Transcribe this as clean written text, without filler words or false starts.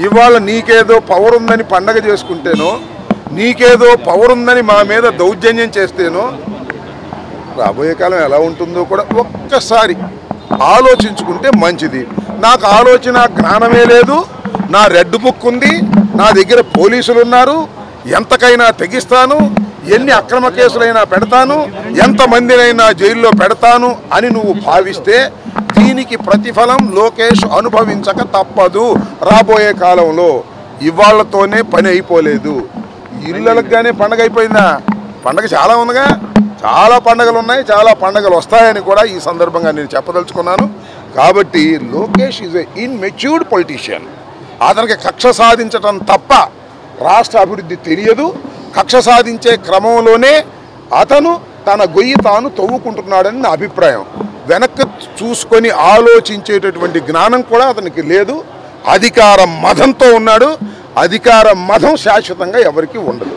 ఇవాళ నీకేదో పవర్ ఉందని పండగ చేసుకుంటేనో, నీకేదో పవర్ ఉందని మా మీద దౌర్జన్యం చేస్తేనో రాబోయే కాలం ఎలా ఉంటుందో కూడా ఒక్కసారి ఆలోచించుకుంటే మంచిది. నాకు ఆలోచన జ్ఞానమే లేదు. నా రెడ్ బుక్ ఉంది, నా దగ్గర పోలీసులు ఉన్నారు, ఎంతకైనా తెగిస్తాను, ఎన్ని అక్రమ కేసులైనా పెడతాను, ఎంతమందినైనా జైల్లో పెడతాను అని నువ్వు భావిస్తే దీనికి ప్రతిఫలం లోకేష్ అనుభవించక తప్పదు రాబోయే కాలంలో. ఇవాళ్లతోనే పని అయిపోలేదు. ఇళ్ళకి కానీ పండగ అయిపోయిందా? పండగ చాలా ఉందిగా, చాలా పండగలు ఉన్నాయి, చాలా పండగలు వస్తాయని కూడా ఈ సందర్భంగా నేను చెప్పదలుచుకున్నాను. కాబట్టి Lokesh is a immatured politician. అతనికి కక్ష సాధించటం తప్ప రాష్ట్ర అభివృద్ధి తెలియదు. కక్ష సాధించే క్రమంలోనే అతను తన గొయ్యి తాను తవ్వుకుంటున్నాడని నా అభిప్రాయం. వెనక్కి చూసుకొని ఆలోచించేటటువంటి జ్ఞానం కూడా అతనికి లేదు. అధికార మదంతో ఉన్నాడు. అధికార మదం శాశ్వతంగా ఎవరికి ఉండదు.